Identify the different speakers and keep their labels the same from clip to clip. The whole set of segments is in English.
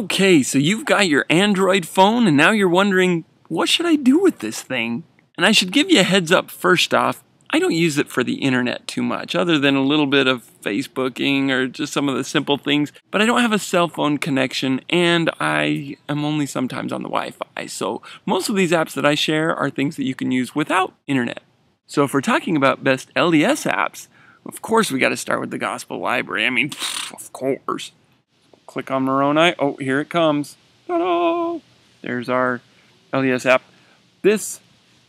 Speaker 1: Okay, so you've got your Android phone and now you're wondering, what should I do with this thing? And I should give you a heads up first off, I don't use it for the internet too much, other than a little bit of Facebooking or just some of the simple things, but I don't have a cell phone connection and I am only sometimes on the Wi-Fi. So most of these apps that I share are things that you can use without internet. So if we're talking about best LDS apps, of course we got to start with the Gospel Library. I mean, of course. Click on Moroni. Oh, here it comes. Ta-da! There's our LDS app. This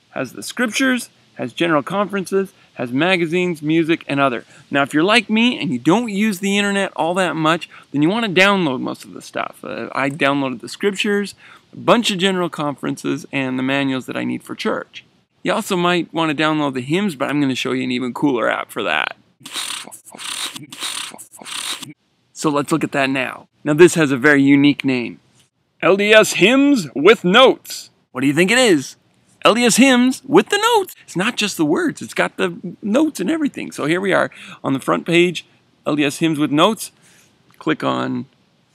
Speaker 1: has the scriptures, has general conferences, has magazines, music, and other. Now, if you're like me and you don't use the internet all that much, then you want to download most of the stuff. I downloaded the scriptures, a bunch of general conferences, and the manuals that I need for church. You also might want to download the hymns, but I'm going to show you an even cooler app for that. So let's look at that now. Now this has a very unique name. LDS Hymns with Notes. What do you think it is? LDS Hymns with the notes. It's not just the words, it's got the notes and everything. So here we are on the front page, LDS Hymns with Notes. Click on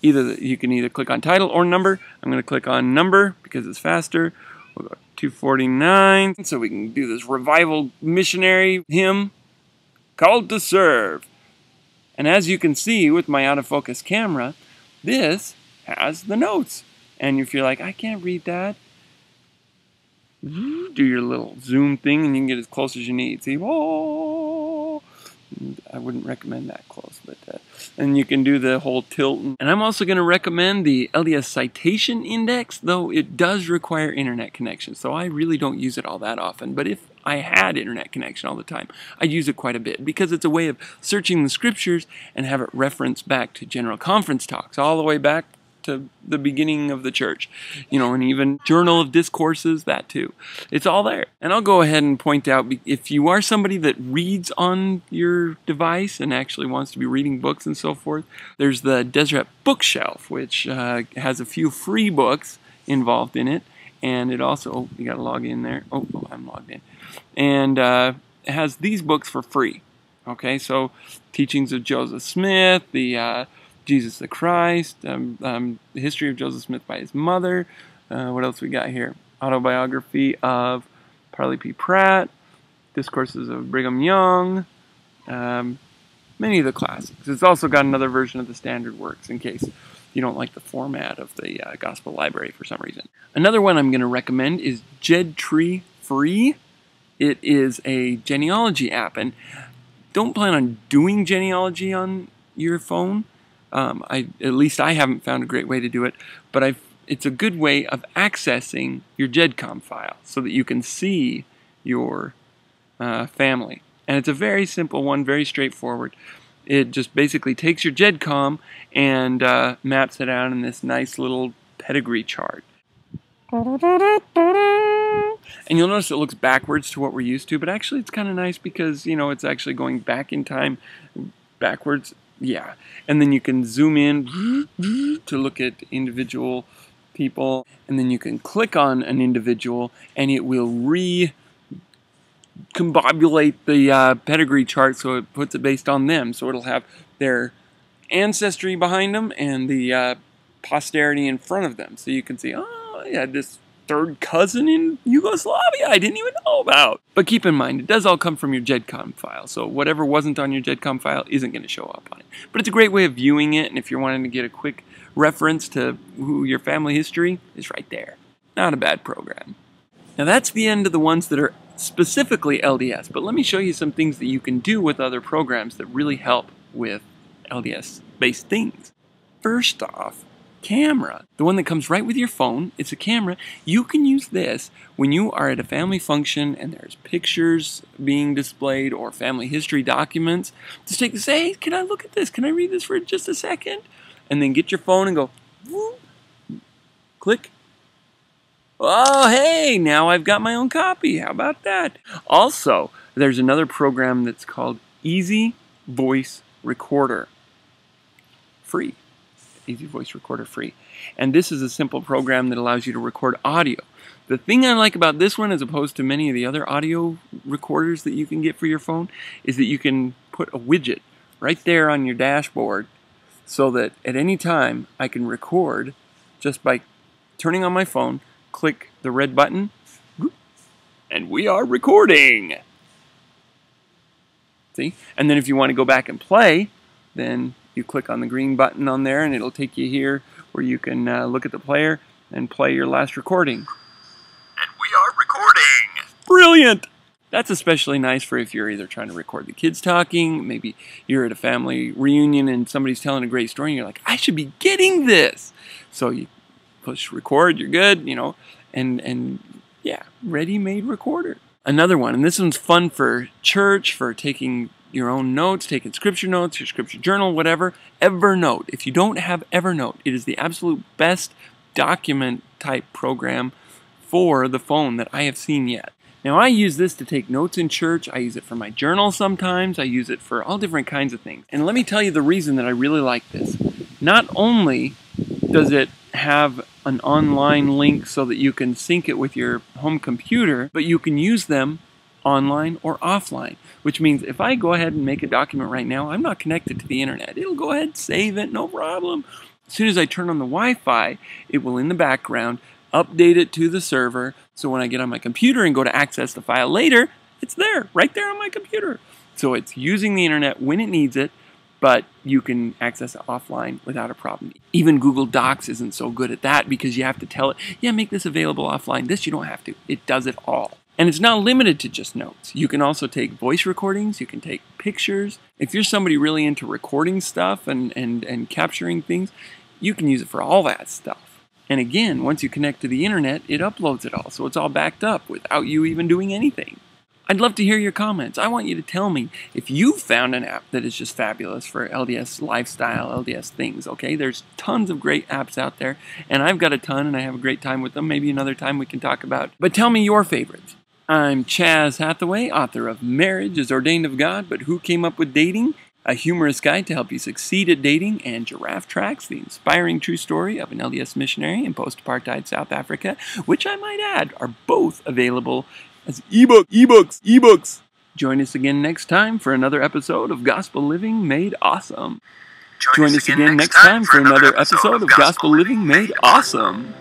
Speaker 1: you can either click on title or number. I'm going to click on number because it's faster. We'll go 249 so we can do this revival missionary hymn, Called to Serve. And as you can see with my out of focus camera, this has the notes. And if you're like, I can't read that, do your little zoom thing and you can get as close as you need. See, whoa! I wouldn't recommend that close, but and you can do the whole tilt. And I'm also going to recommend the LDS Citation Index, though it does require internet connection, so I really don't use it all that often. But if I had internet connection all the time, I'd use it quite a bit because it's a way of searching the scriptures and have it reference back to general conference talks, all the way back to the beginning of the church, you know, and even Journal of Discourses, that too. It's all there. And I'll go ahead and point out, if you are somebody that reads on your device and actually wants to be reading books and so forth, there's the Deseret Bookshelf, which has a few free books involved in it. And it also, oh, you got to log in there. Oh, I'm logged in. And it has these books for free. Okay, so Teachings of Joseph Smith, the Jesus the Christ, the history of Joseph Smith by his mother. What else we got here? Autobiography of Parley P. Pratt, Discourses of Brigham Young, many of the classics. It's also got another version of the standard works in case you don't like the format of the Gospel Library for some reason. Another one I'm going to recommend is JedTree Free. It is a genealogy app, and don't plan on doing genealogy on your phone. At least I haven't found a great way to do it, but it's a good way of accessing your JedCom file so that you can see your family. And it's a very simple one, very straightforward. It just basically takes your JedCom and maps it out in this nice little pedigree chart. And you'll notice it looks backwards to what we're used to, but actually it's kind of nice because, you know, it's actually going back in time, backwards. Yeah, and then you can zoom in to look at individual people, and then you can click on an individual, and it will recombobulate the pedigree chart so it puts it based on them. So it'll have their ancestry behind them and the posterity in front of them. So you can see, oh, yeah, this third cousin in Yugoslavia I didn't even know about. But keep in mind, it does all come from your JedCom file, so whatever wasn't on your JedCom file isn't going to show up on it. But it's a great way of viewing it, and if you're wanting to get a quick reference to who your family history is, right there. Not a bad program. Now that's the end of the ones that are specifically LDS, but let me show you some things that you can do with other programs that really help with LDS-based things. First off, camera. The one that comes right with your phone. It's a camera. You can use this when you are at a family function and there's pictures being displayed or family history documents. Just take this, hey, can I look at this? Can I read this for just a second? And then get your phone and go, whoop, click. Oh, hey, now I've got my own copy. How about that? Also, there's another program that's called Easy Voice Recorder. Free. Easy Voice Recorder free. And this is a simple program that allows you to record audio. The thing I like about this one, as opposed to many of the other audio recorders that you can get for your phone, is that you can put a widget right there on your dashboard so that at any time I can record just by turning on my phone, click the red button, and we are recording. See? And then if you want to go back and play, then you click on the green button on there and it'll take you here where you can look at the player and play your last recording.
Speaker 2: And we are recording!
Speaker 1: Brilliant! That's especially nice for if you're either trying to record the kids talking, maybe you're at a family reunion and somebody's telling a great story and you're like, I should be getting this! So you push record, you're good, you know, and yeah, ready-made recorder. Another one, and this one's fun for church, for taking your own notes, taking scripture notes, your scripture journal, whatever. Evernote. If you don't have Evernote, it is the absolute best document type program for the phone that I have seen yet. Now I use this to take notes in church, I use it for my journal sometimes, I use it for all different kinds of things. And let me tell you the reason that I really like this. Not only does it have an online link so that you can sync it with your home computer, but you can use them online or offline, which means if I go ahead and make a document right now, I'm not connected to the internet. It'll go ahead and save it, no problem. As soon as I turn on the Wi-Fi, it will in the background update it to the server, so when I get on my computer and go to access the file later, it's there, right there on my computer. So it's using the internet when it needs it, but you can access it offline without a problem. Even Google Docs isn't so good at that because you have to tell it, yeah, make this available offline. This you don't have to. It does it all. And it's not limited to just notes. You can also take voice recordings. You can take pictures. If you're somebody really into recording stuff and capturing things, you can use it for all that stuff. And again, once you connect to the internet, it uploads it all. So it's all backed up without you even doing anything. I'd love to hear your comments. I want you to tell me if you've found an app that is just fabulous for LDS lifestyle, LDS things, okay? There's tons of great apps out there, and I've got a ton, and I have a great time with them. Maybe another time we can talk about. But tell me your favorites. I'm Chaz Hathaway, author of Marriage is Ordained of God, but Who Came Up with Dating? A humorous guide to help you succeed at dating, and Giraffe Tracks, the inspiring true story of an LDS missionary in post-apartheid South Africa, which I might add are both available as ebooks. Join us again next time for another episode of Gospel Living Made Awesome. Join us again next time for another episode of Gospel Living Made Awesome.